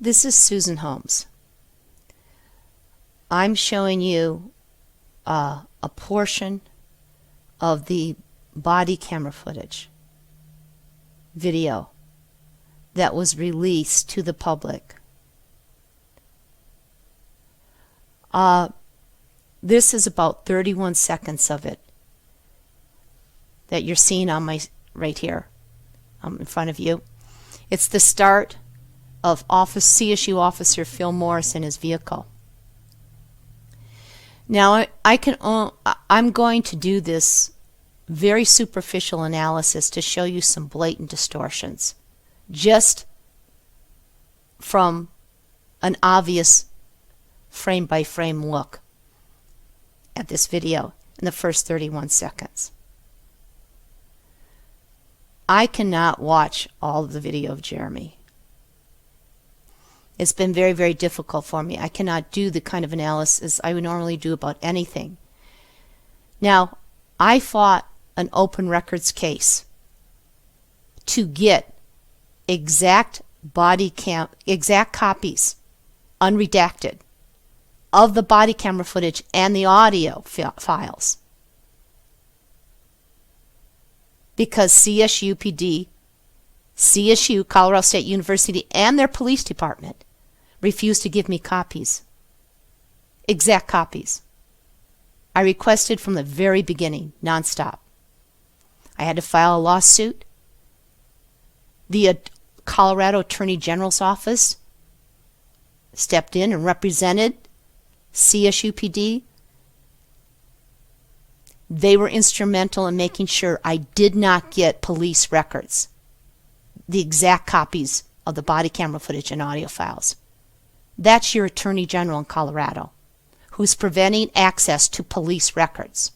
This is Susan Holmes. I'm showing you a portion of the body camera footage video that was released to the public. This is about 31 seconds of it that you're seeing on my right here in front of you. It's the start of CSU Officer Phil Morris in his vehicle. Now I'm going to do this very superficial analysis to show you some blatant distortions just from an obvious frame-by-frame look at this video in the first 31 seconds. I cannot watch all of the video of Jeremy. It's been very, very difficult for me. I cannot do the kind of analysis I would normally do about anything. Now, I fought an open records case to get exact copies, unredacted, of the body camera footage and the audio files. Because CSUPD, CSU, Colorado State University, and their police department refused to give me copies, exact copies. I requested from the very beginning, nonstop. I had to file a lawsuit. The Colorado Attorney General's office stepped in and represented CSUPD. They were instrumental in making sure I did not get police records, the exact copies of the body camera footage and audio files. That's your Attorney General in Colorado, who's preventing access to police records.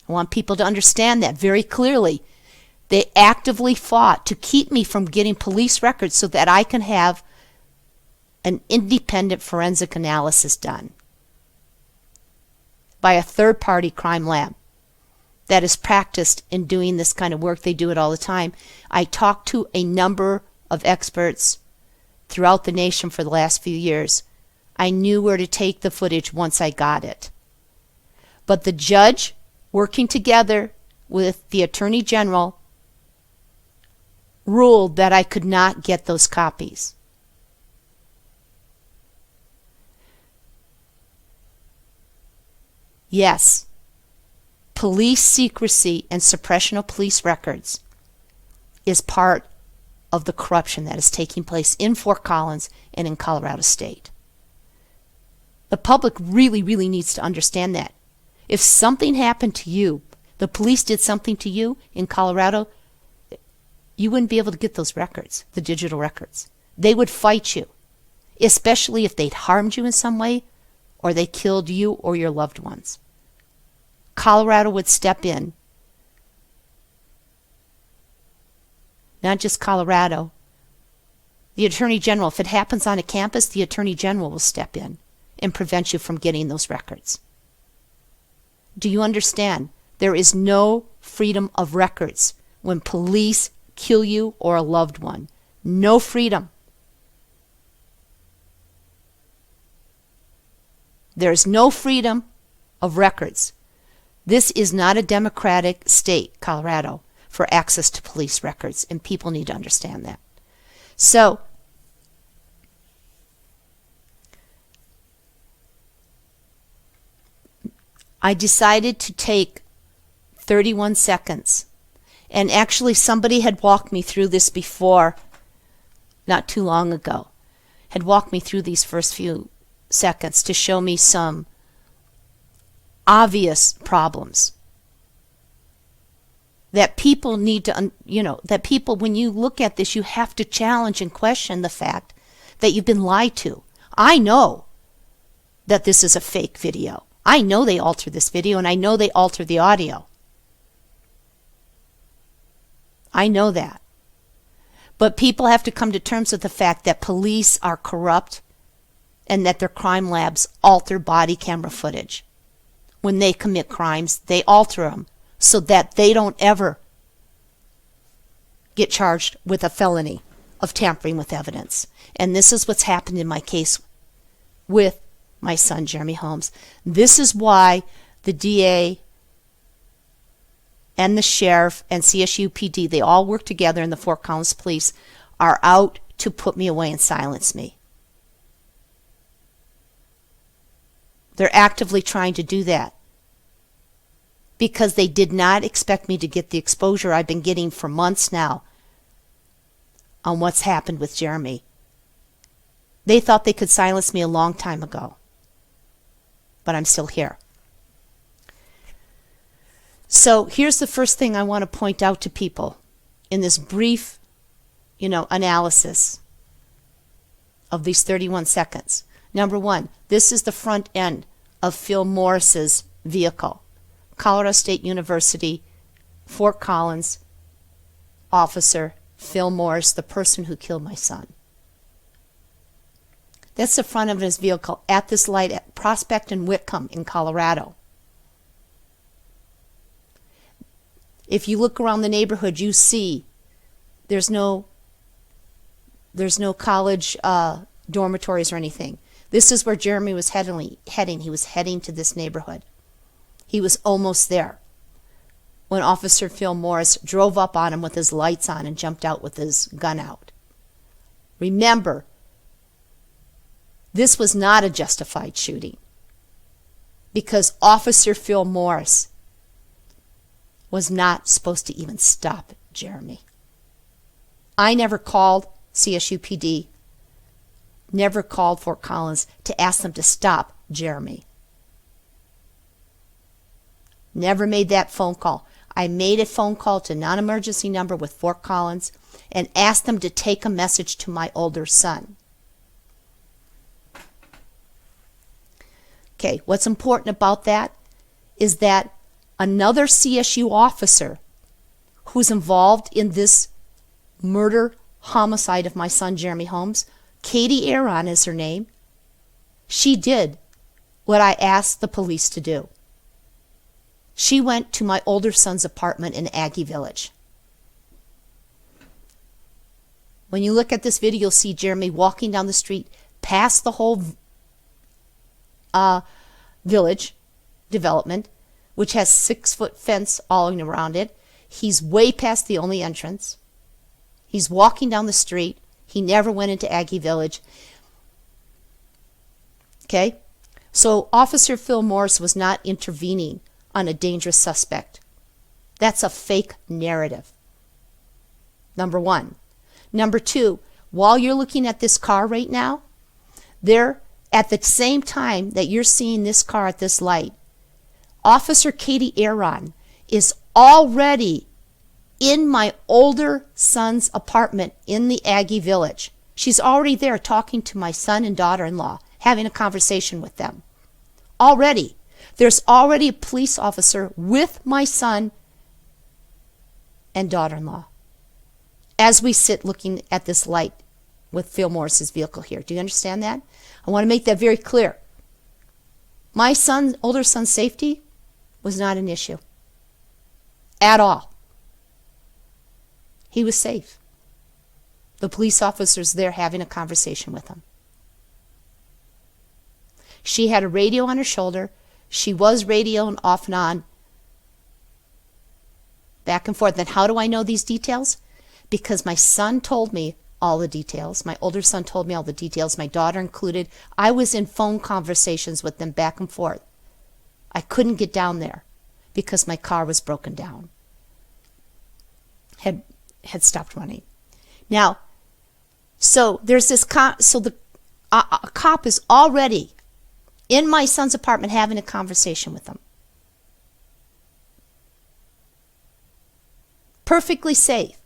I want people to understand that very clearly. They actively fought to keep me from getting police records so that I can have an independent forensic analysis done by a third-party crime lab that is practiced in doing this kind of work. They do it all the time. I talked to a number of experts throughout the nation for the last few years. I knew where to take the footage once I got it. But the judge, working together with the Attorney General, ruled that I could not get those copies. Yes, police secrecy and suppression of police records is part of the corruption that is taking place in Fort Collins and in Colorado State. The public really, really needs to understand that. If something happened to you, the police did something to you in Colorado, you wouldn't be able to get those records, the digital records. They would fight you, especially if they'd harmed you in some way or they killed you or your loved ones. Colorado would step in. Not just Colorado. The Attorney General, if it happens on a campus, the Attorney General will step in and prevent you from getting those records. Do you understand? There is no freedom of records when police kill you or a loved one. No freedom. There is no freedom of records. This is not a democratic state, Colorado, for access to police records, and people need to understand that. So, I decided to take 31 seconds, and actually somebody had walked me through this before, not too long ago, had walked me through these first few seconds to show me some obvious problems that people need to, that people, when you look at this, you have to challenge and question the fact that you've been lied to. I know that this is a fake video. I know they altered this video, and I know they altered the audio. I know that. But people have to come to terms with the fact that police are corrupt and that their crime labs alter body camera footage. When they commit crimes, they alter them so that they don't ever get charged with a felony of tampering with evidence. And this is what's happened in my case with my son, Jeremy Holmes. This is why the DA and the sheriff and CSUPD, they all work together, and the Fort Collins police are out to put me away and silence me. They're actively trying to do that because they did not expect me to get the exposure I've been getting for months now on what's happened with Jeremy. They thought they could silence me a long time ago, but I'm still here. So here's the first thing I want to point out to people in this brief, analysis of these 31 seconds. Number one, this is the front end of Phil Morris's vehicle. Colorado State University, Fort Collins, Officer Phil Morris, the person who killed my son. That's the front of his vehicle at this light at Prospect and Whitcomb in Colorado. If you look around the neighborhood, you see there's no college dormitories or anything. This is where Jeremy was heading. He was heading to this neighborhood. He was almost there when Officer Phil Morris drove up on him with his lights on and jumped out with his gun out. Remember, this was not a justified shooting because Officer Phil Morris was not supposed to even stop Jeremy. I never called CSUPD, never called Fort Collins to ask them to stop Jeremy. Never made that phone call. I made a phone call to non-emergency number with Fort Collins and asked them to take a message to my older son. Okay, what's important about that is that another CSU officer who's involved in this murder homicide of my son Jeremy Holmes, Katie Aron is her name, she did what I asked the police to do. She went to my older son's apartment in Aggie Village. When you look at this video, you'll see Jeremy walking down the street past the whole village development, which has 6-foot fence all around it. He's way past the only entrance. He's walking down the street. He never went into Aggie Village. Okay? So Officer Phil Morris was not intervening on a dangerous suspect. That's a fake narrative. Number one. Number two, while you're looking at this car right now, there, at the same time that you're seeing this car at this light, Officer Katie Aron is already in my older son's apartment in the Aggie Village. She's already there talking to my son and daughter-in-law, having a conversation with them. Already. There's already a police officer with my son and daughter-in-law as we sit looking at this light with Phil Morris's vehicle here. Do you understand that? I want to make that very clear. My son, older son's safety was not an issue at all. He was safe. The police officer's there having a conversation with him. She had a radio on her shoulder. She was radioing off and on, back and forth. Then how do I know these details? Because my son told me all the details. My older son told me all the details. My daughter included. I was in phone conversations with them back and forth. I couldn't get down there because my car was broken down. Had stopped running. Now, so there's this cop. So a cop is already in my son's apartment having a conversation with him. Perfectly safe.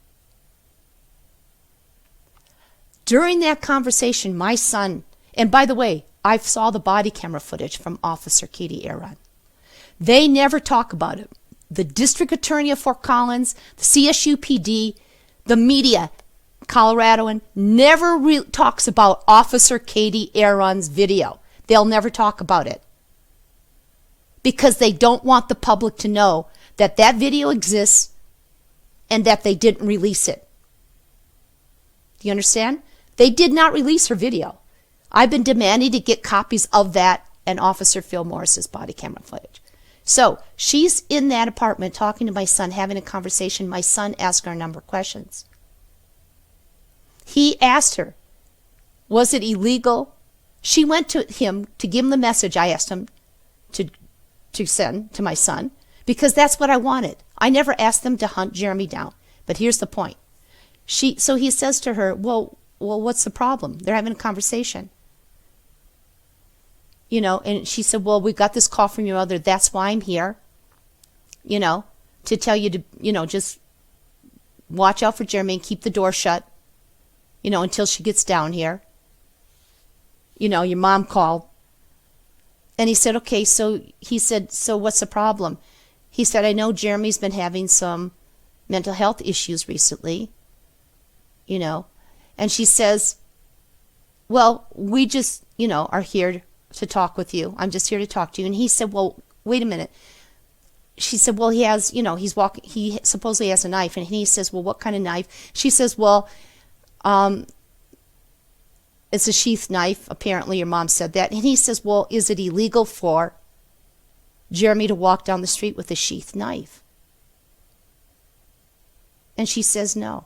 During that conversation, my son, and by the way, I saw the body camera footage from Officer Katie Aron. They never talk about it. The district attorney of Fort Collins, the CSUPD, the media, Coloradoan, never talks about Officer Katie Aron's video. They'll never talk about it because they don't want the public to know that that video exists and that they didn't release it. Do you understand? They did not release her video. I've been demanding to get copies of that and Officer Phil Morris's body camera footage. So she's in that apartment talking to my son, having a conversation. My son asked her a number of questions. He asked her, was it illegal? She went to him to give him the message I asked him to send to my son, because that's what I wanted. I never asked them to hunt Jeremy down. But here's the point. So he says to her, well, what's the problem? They're having a conversation. You know, and she said, well, we got this call from your mother. That's why I'm here, you know, to tell you to, you know, just watch out for Jeremy and keep the door shut, you know, until she gets down here. You know, your mom called. And he said, okay, so he said, so what's the problem? He said, I know Jeremy's been having some mental health issues recently, you know. And she says, well, we just, you know, are here to talk with you. I'm just here to talk to you. And he said, well, wait a minute. She said, well, he has, you know, he supposedly has a knife. And he says, well, what kind of knife? She says, well, it's a sheath knife. Apparently your mom said that. And he says, well, is it illegal for Jeremy to walk down the street with a sheath knife? And she says no.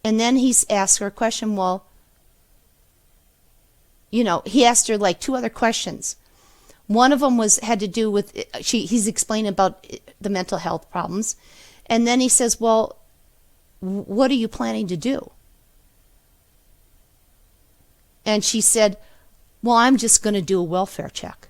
And then he's asked her a question, well, you know, he asked her like two other questions. One of them had to do with, he's explaining about the mental health problems. And then he says, well, what are you planning to do? And she said, well, I'm just going to do a welfare check.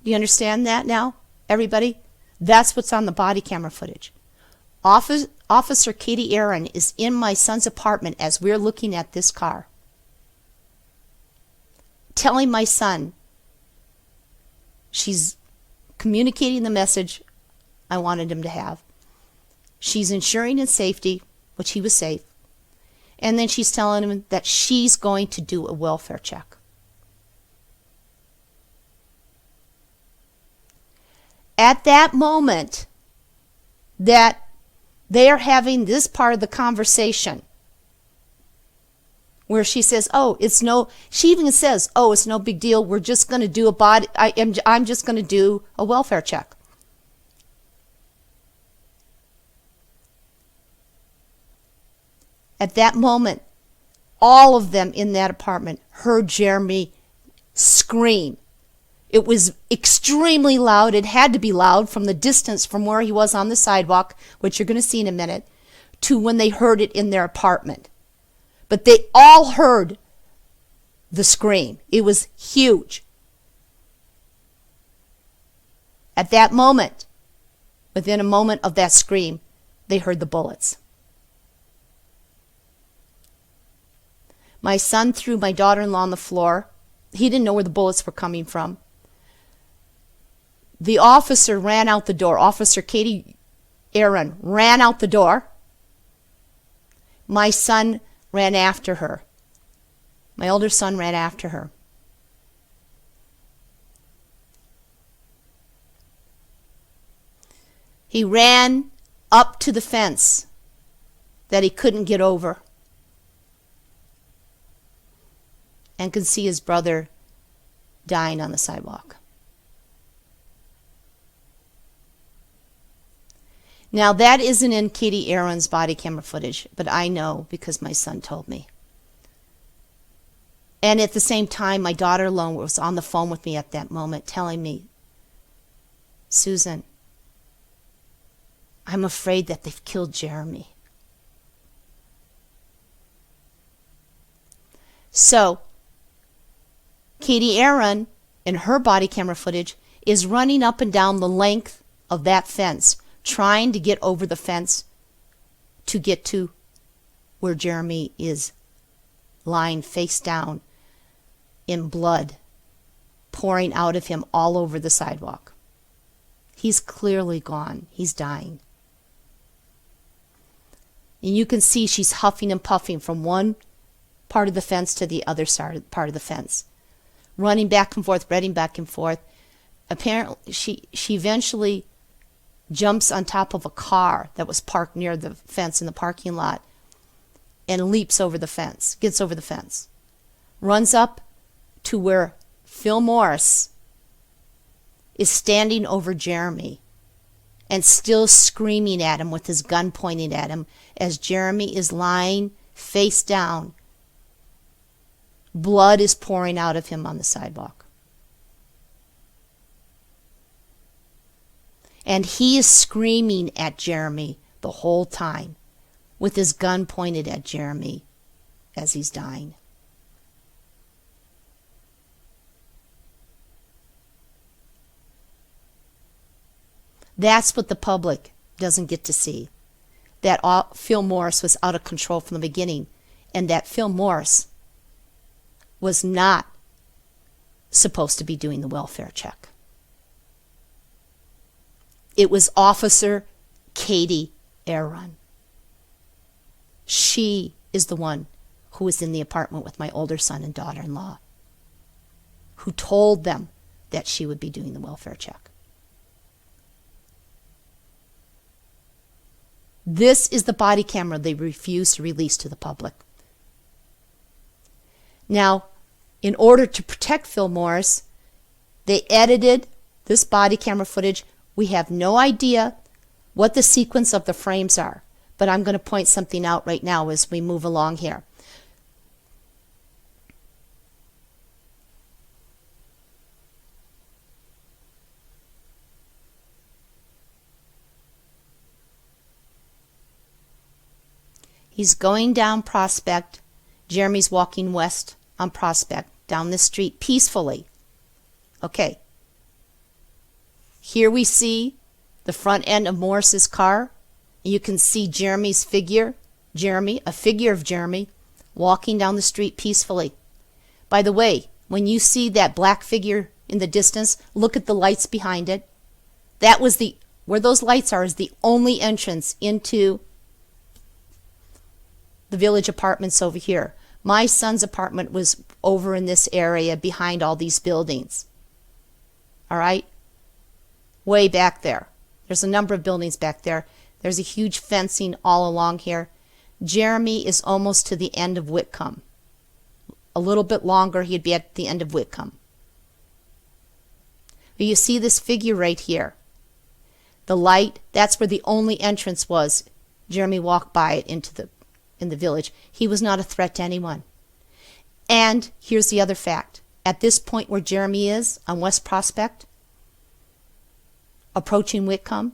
Do you understand that now, everybody? That's what's on the body camera footage. Officer Katie Aron is in my son's apartment as we're looking at this car, telling my son she's communicating the message I wanted him to have. She's ensuring his safety, which he was safe. And then she's telling him that she's going to do a welfare check. At that moment that they are having this part of the conversation where she says, oh, she even says, oh, it's no big deal. We're just going to do I'm just going to do a welfare check. At that moment, all of them in that apartment heard Jeremy scream. It was extremely loud. It had to be loud from the distance from where he was on the sidewalk, which you're going to see in a minute, to when they heard it in their apartment. But they all heard the scream. It was huge. At that moment, within a moment of that scream, they heard the bullets. My son threw my daughter-in-law on the floor. He didn't know where the bullets were coming from. The officer ran out the door. Officer Katie Aron ran out the door. My son ran after her. My older son ran after her. He ran up to the fence that he couldn't get over and could see his brother dying on the sidewalk. Now, that isn't in Katie Aron's body camera footage, but I know because my son told me. And at the same time, my daughter-in-law was on the phone with me at that moment telling me, Susan, I'm afraid that they've killed Jeremy. So, Katie Aron, in her body camera footage, is running up and down the length of that fence, trying to get over the fence to get to where Jeremy is lying face down in blood pouring out of him all over the sidewalk. He's clearly gone. He's dying. And you can see she's huffing and puffing from one part of the fence to the other part of the fence, running back and forth, running back and forth. Apparently, she eventually jumps on top of a car that was parked near the fence in the parking lot and leaps over the fence, gets over the fence, runs up to where Phil Morris is standing over Jeremy and still screaming at him with his gun pointing at him as Jeremy is lying face down. Blood is pouring out of him on the sidewalk. And he is screaming at Jeremy the whole time with his gun pointed at Jeremy as he's dying. That's what the public doesn't get to see. That Phil Morris was out of control from the beginning, and that Phil Morris was not supposed to be doing the welfare check. It was Officer Katie Aron. She is the one who was in the apartment with my older son and daughter-in-law, who told them that she would be doing the welfare check. This is the body camera they refused to release to the public. Now, in order to protect Phil Morris, they edited this body camera footage. We have no idea what the sequence of the frames are, but I'm going to point something out right now as we move along here. He's going down Prospect. Jeremy's walking west on Prospect, down the street peacefully. Okay. Here we see the front end of Morris's car. You can see Jeremy's figure, a figure of Jeremy, walking down the street peacefully. By the way, when you see that black figure in the distance, look at the lights behind it. That was where those lights are is the only entrance into the village apartments over here. My son's apartment was over in this area behind all these buildings. All right? Way back there. There's a number of buildings back there. There's a huge fencing all along here. Jeremy is almost to the end of Whitcomb. A little bit longer, he'd be at the end of Whitcomb. But you see this figure right here. The light, that's where the only entrance was. Jeremy walked by it in the village. He was not a threat to anyone. And here's the other fact. At this point where Jeremy is on West Prospect, approaching Whitcomb,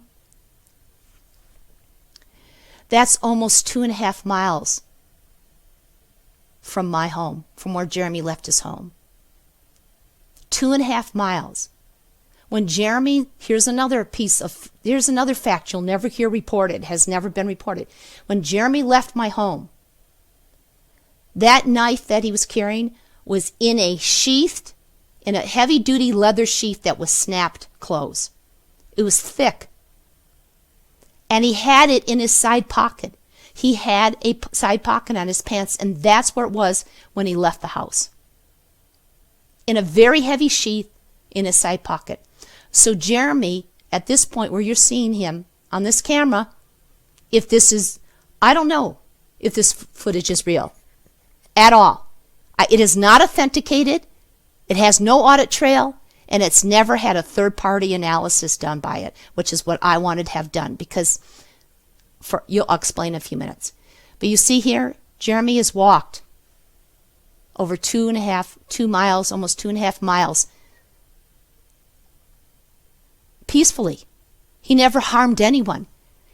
that's almost 2.5 miles from my home, from where Jeremy left his home. 2.5 miles. When Jeremy, here's another fact you'll never hear reported, has never been reported. When Jeremy left my home, that knife that he was carrying was in a heavy-duty leather sheath that was snapped closed. It was thick. And he had it in his side pocket. He had a side pocket on his pants, and that's where it was when he left the house. In a very heavy sheath in his side pocket. So Jeremy, at this point where you're seeing him on this camera, I don't know if this footage is real at all. It is not authenticated. It has no audit trail. And it's never had a third-party analysis done by it, which is what I wanted to have done, because I'll explain in a few minutes. But you see here, Jeremy has walked over 2 miles, almost 2.5 miles, peacefully. He never harmed anyone.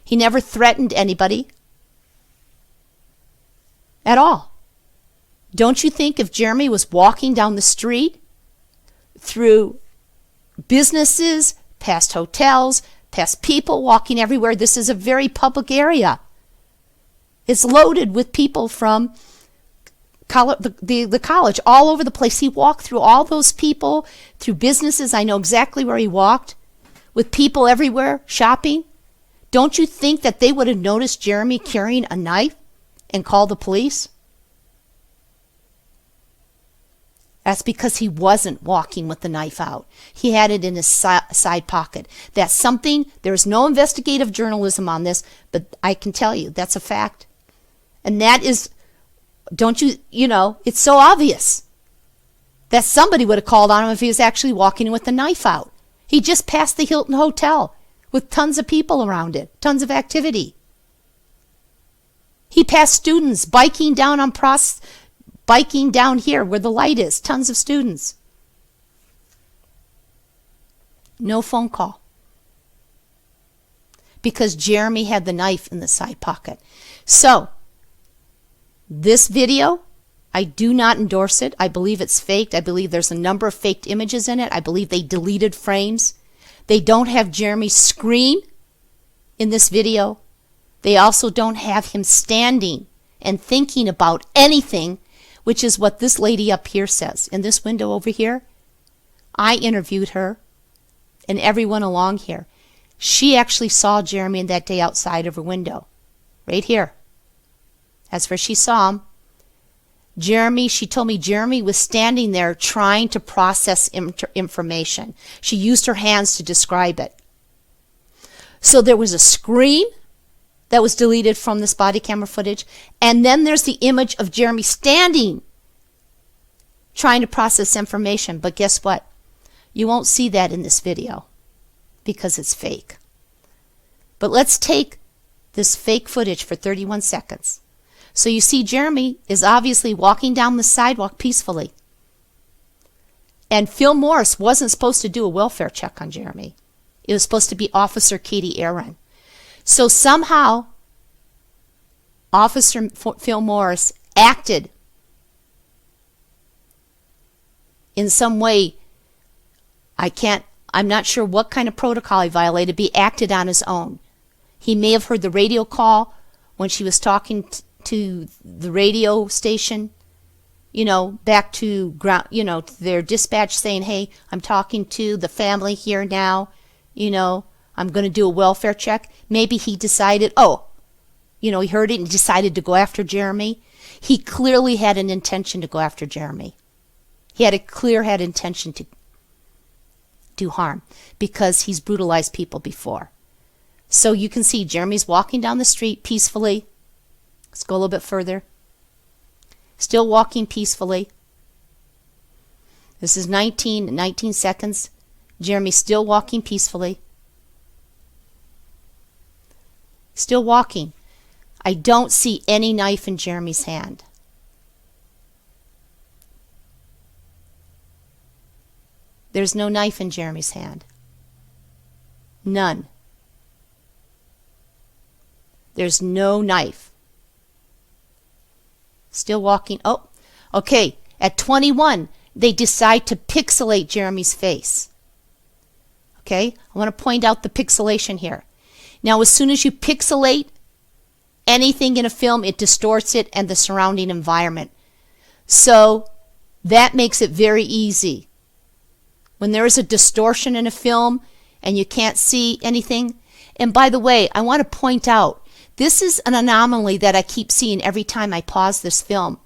He never threatened anybody at all. Don't you think if Jeremy was walking down the street through businesses, past hotels, past people walking everywhere, this is a very public area. It's loaded with people from the college all over the place. He walked through all those people, through businesses. I know exactly where he walked, with people everywhere shopping. Don't you think that they would have noticed Jeremy carrying a knife and called the police? That's because he wasn't walking with the knife out. He had it in his side pocket. That's something, there's no investigative journalism on this, but I can tell you that's a fact. And that is, don't you, it's so obvious that somebody would have called on him if he was actually walking with the knife out. He just passed the Hilton Hotel with tons of people around it, tons of activity. He passed students biking down here where the light is, tons of students. No phone call. Because Jeremy had the knife in the side pocket. So, this video, I do not endorse it. I believe it's faked. I believe there's a number of faked images in it. I believe they deleted frames. They don't have Jeremy scream in this video. They also don't have him standing and thinking about anything, which is what this lady up here says. In this window over here, I interviewed her and everyone along here. She actually saw Jeremy that day outside of her window, right here. That's where she saw him. She told me Jeremy was standing there trying to process information. She used her hands to describe it. So there was a scream that was deleted from this body camera footage, and then there's the image of Jeremy standing trying to process information. But guess what? You won't see that in this video because it's fake. But let's take this fake footage for 31 seconds. So you see Jeremy is obviously walking down the sidewalk peacefully. And Phil Morris wasn't supposed to do a welfare check on Jeremy. It was supposed to be Officer Katie Aron. So somehow, Officer Phil Morris acted in some way. I'm not sure what kind of protocol he violated, but he acted on his own. He may have heard the radio call when she was talking to the radio station, back to ground, to their dispatch saying, hey, I'm talking to the family here now, I'm going to do a welfare check. Maybe he decided, he heard it and decided to go after Jeremy. He clearly had an intention to go after Jeremy. He had a clear-head intention to do harm because he's brutalized people before. So you can see Jeremy's walking down the street peacefully. Let's go a little bit further. Still walking peacefully. This is 19 seconds. Jeremy's still walking peacefully. Still walking. I don't see any knife in Jeremy's hand. There's no knife in Jeremy's hand. None. There's no knife. Still walking. Oh, okay. At 21, they decide to pixelate Jeremy's face. Okay? I want to point out the pixelation here. Now, as soon as you pixelate anything in a film, it distorts it and the surrounding environment. So that makes it very easy. When there is a distortion in a film and you can't see anything, and by the way, I want to point out, this is an anomaly that I keep seeing every time I pause this film.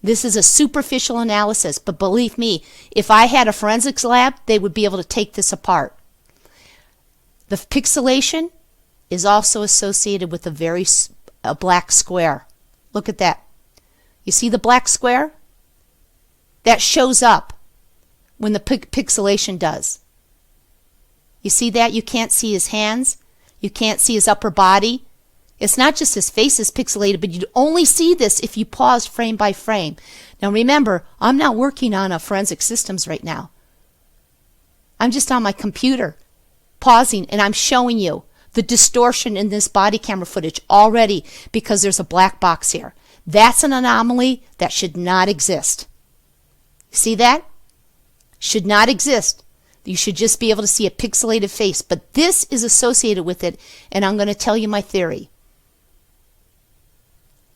This is a superficial analysis, but believe me, if I had a forensics lab, they would be able to take this apart. The pixelation is also associated with a black square. Look at that. You see the black square? That shows up when the pixelation does. You see that? You can't see his hands. You can't see his upper body. It's not just his face is pixelated, but you'd only see this if you paused frame by frame. Now remember, I'm not working on a forensic systems right now. I'm just on my computer, pausing, and I'm showing you the distortion in this body camera footage already because there's a black box here. That's an anomaly that should not exist. See that? Should not exist. You should just be able to see a pixelated face, but this is associated with it, and I'm going to tell you my theory.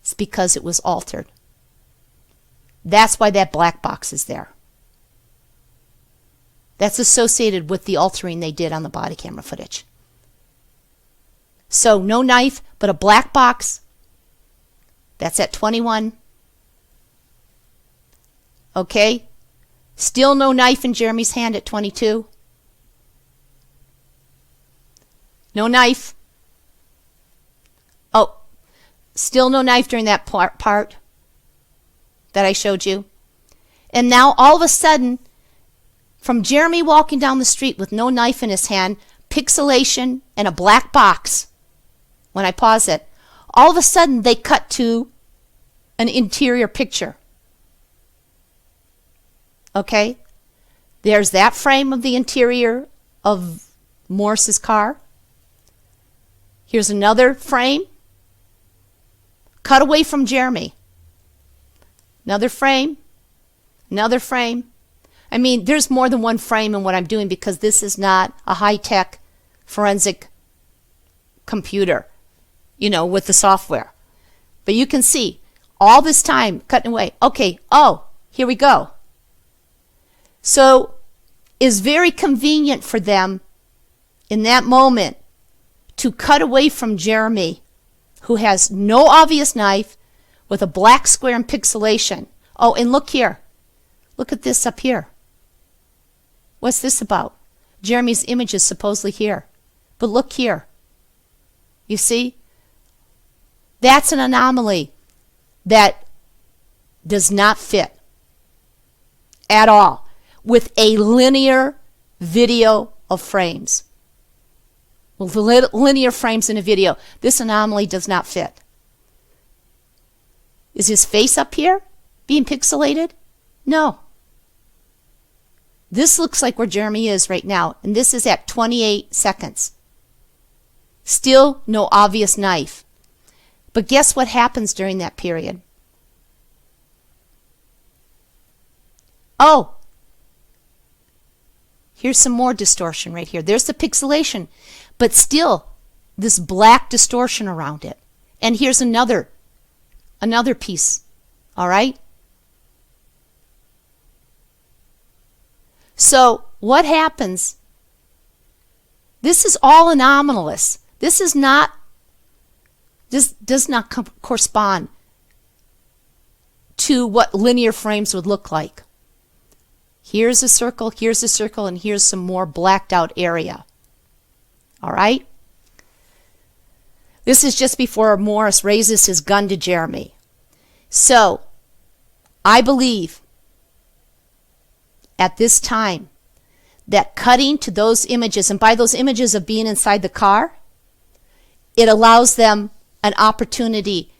It's because it was altered. That's why that black box is there. That's associated with the altering they did on the body camera footage. So no knife, but a black box. That's at 21. Okay? Still no knife in Jeremy's hand at 22. No knife. Oh, still no knife during that part that I showed you. And now all of a sudden, from Jeremy walking down the street with no knife in his hand, pixelation, and a black box, when I pause it, all of a sudden they cut to an interior picture. Okay? There's that frame of the interior of Morris's car. Here's another frame. Cut away from Jeremy. Another frame. Another frame. I mean, there's more than one frame in what I'm doing because this is not a high-tech forensic computer, with the software. But you can see all this time cutting away. Okay, here we go. So it's very convenient for them in that moment to cut away from Jeremy, who has no obvious knife with a black square and pixelation. Oh, and look here. Look at this up here. What's this about? Jeremy's image is supposedly here. But look here. You see? That's an anomaly that does not fit at all with a linear video of frames. With linear frames in a video, this anomaly does not fit. Is his face up here being pixelated? No. This looks like where Jeremy is right now, and this is at 28 seconds. Still no obvious knife. But guess what happens during that period? Oh, here's some more distortion right here. There's the pixelation, but still this black distortion around it. And here's another piece. All right? So what happens? This is all anomalous. This does not correspond to what linear frames would look like. Here's a circle, and here's some more blacked out area. All right? This is just before Morris raises his gun to Jeremy. So, I believe at this time that cutting to those images, and by those images of being inside the car, it allows them an opportunity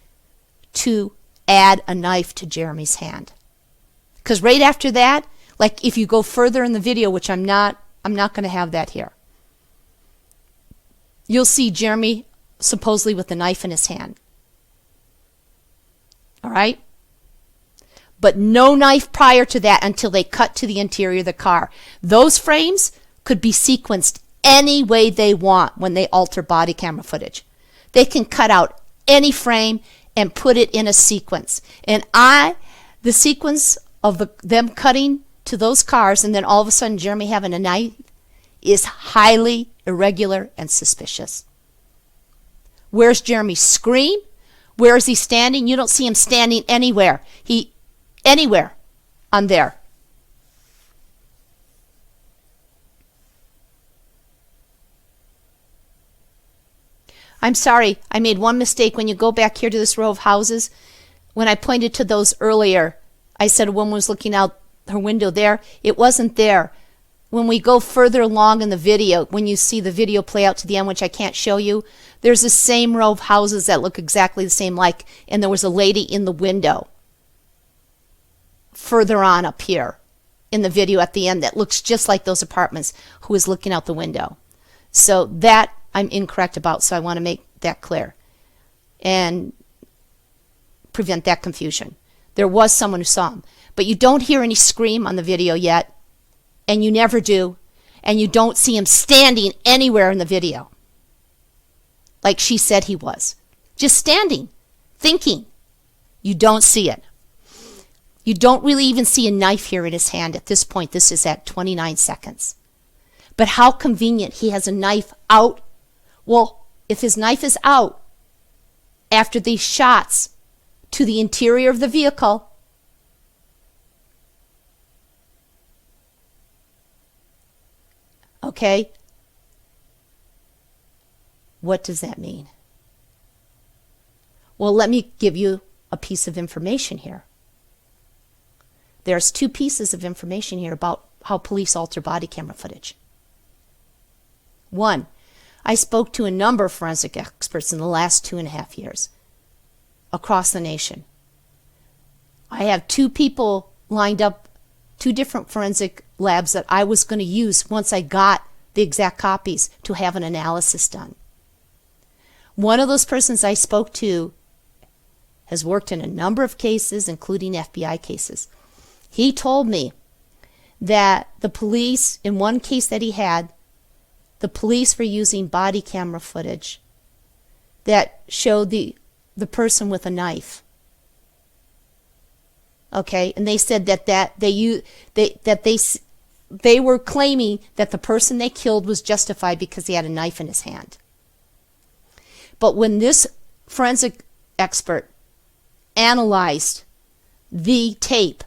to add a knife to Jeremy's hand. Because right after that, like if you go further in the video, which I'm not going to have that here, you'll see Jeremy supposedly with the knife in his hand. All right? But no knife prior to that until they cut to the interior of the car. Those frames could be sequenced any way they want when they alter body camera footage. They can cut out any frame and put it in a sequence. And the sequence of them cutting to those cars and then all of a sudden Jeremy having a knife is highly irregular and suspicious. Where's Jeremy's scream? Where is he standing? You don't see him standing anywhere. Anywhere on there. I'm sorry, I made one mistake. When you go back here to this row of houses, when I pointed to those earlier, I said a woman was looking out her window there. It wasn't there. When we go further along in the video, when you see the video play out to the end, which I can't show you, there's the same row of houses that look exactly the same and there was a lady in the window further on up here in the video at the end that looks just like those apartments who is looking out the window. So that I'm incorrect about, so I want to make that clear and prevent that confusion. There was someone who saw him, but you don't hear any scream on the video yet, and you never do, and you don't see him standing anywhere in the video like she said he was. Just standing, thinking. You don't see it. You don't really even see a knife here in his hand at this point. This is at 29 seconds. But how convenient, he has a knife out. Well, if his knife is out after these shots to the interior of the vehicle, Okay? What does that mean? Well, let me give you a piece of information here. There's two pieces of information here about how police alter body camera footage. One, I spoke to a number of forensic experts in the last 2.5 years across the nation. I have two people lined up, two different forensic labs that I was going to use once I got the exact copies to have an analysis done. One of those persons I spoke to has worked in a number of cases, including FBI cases. He told me that the police, in one case that he had, the police were using body camera footage that showed the person with a knife. Okay, and they said that they were claiming that the person they killed was justified because he had a knife in his hand. But when this forensic expert analyzed the tape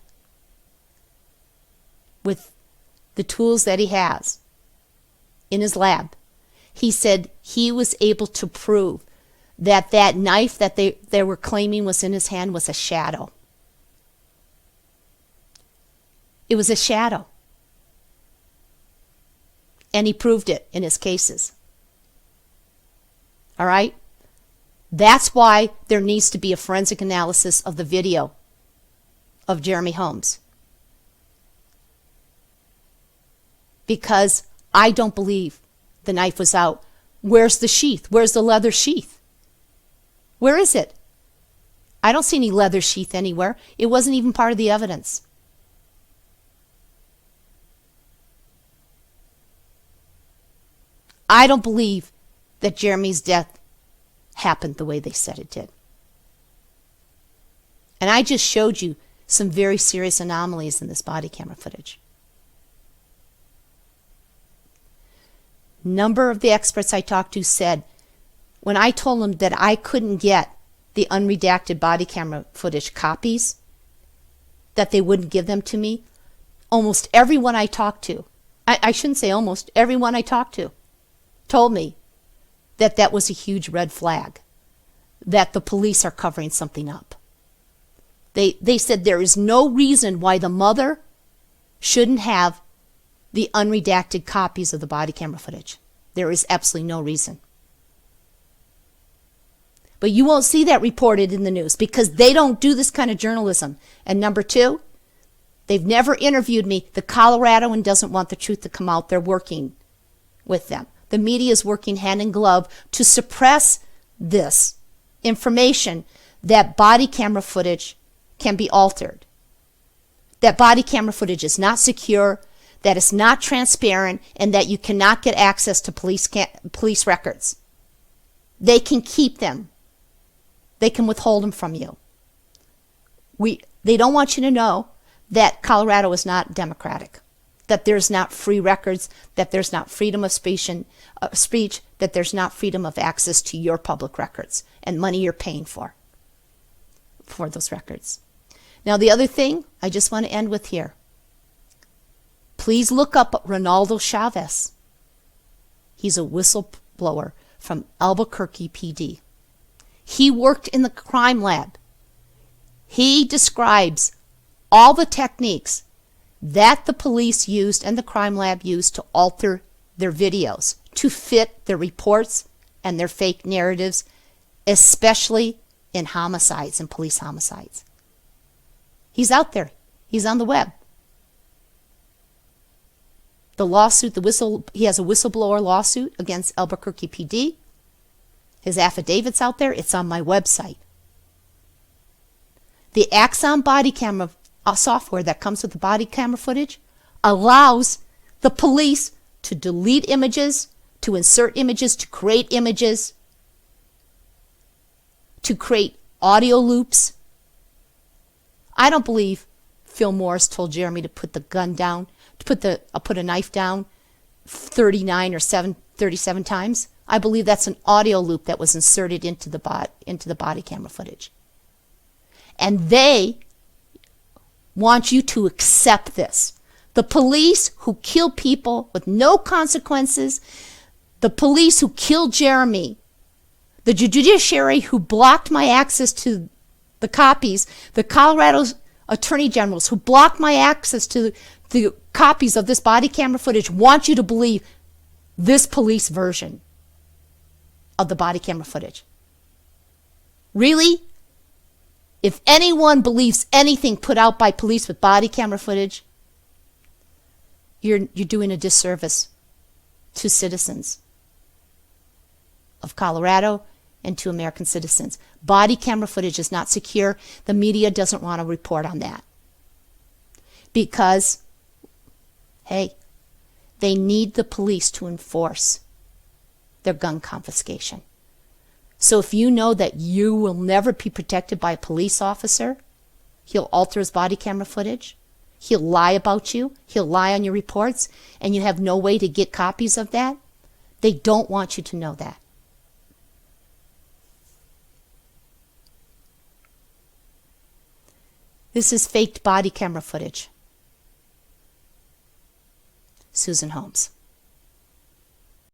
with the tools that he has in his lab, he said he was able to prove that that knife that they were claiming was in his hand was a shadow. It was a shadow. And he proved it in his cases. All right? That's why there needs to be a forensic analysis of the video of Jeremy Holmes. Because I don't believe the knife was out. Where's the sheath? Where's the leather sheath? Where is it? I don't see any leather sheath anywhere. It wasn't even part of the evidence. I don't believe that Jeremy's death happened the way they said it did. And I just showed you some very serious anomalies in this body camera footage. Number of the experts I talked to said, when I told them that I couldn't get the unredacted body camera footage copies, that they wouldn't give them to me, almost everyone I talked to, I shouldn't say almost, everyone I talked to told me that that was a huge red flag, that the police are covering something up. They said there is no reason why the mother shouldn't have the unredacted copies of the body camera footage. There is absolutely no reason. But you won't see that reported in the news because they don't do this kind of journalism. And number two, they've never interviewed me. The Coloradoan doesn't want the truth to come out. They're working with them. The media is working hand in glove to suppress this information that body camera footage can be altered, that body camera footage is not secure, that it's not transparent, and that you cannot get access to police records. They can keep them. They can withhold them from you. They don't want you to know that Colorado is not democratic, that there's not free records, that there's not freedom of speech, that there's not freedom of access to your public records and money you're paying for those records. Now, the other thing I just want to end with here. Please look up Ronaldo Chavez. He's a whistleblower from Albuquerque PD. He worked in the crime lab. He describes all the techniques that the police used and the crime lab used to alter their videos, to fit their reports and their fake narratives, especially in homicides and police homicides. He's out there. He's on the web. The lawsuit, he has a whistleblower lawsuit against Albuquerque PD. His affidavit's out there. It's on my website. The Axon body camera software that comes with the body camera footage allows the police to delete images, to insert images, to create images, to create audio loops. I don't believe Phil Morris told Jeremy to put the gun down, to put a knife down 39 or 37 times. I believe that's an audio loop that was inserted into the body camera footage. And they want you to accept this. The police who kill people with no consequences, the police who killed Jeremy, the judiciary who blocked my access to the copies, the Colorado attorney generals who blocked my access to the copies of this body camera footage want you to believe this police version of the body camera footage. Really? If anyone believes anything put out by police with body camera footage, you're doing a disservice to citizens of Colorado and to American citizens. Body camera footage is not secure. The media doesn't want to report on that. Because, hey, they need the police to enforce their gun confiscation. So if you know that you will never be protected by a police officer, he'll alter his body camera footage, he'll lie about you, he'll lie on your reports, and you have no way to get copies of that, they don't want you to know that. This is faked body camera footage. Susan Holmes.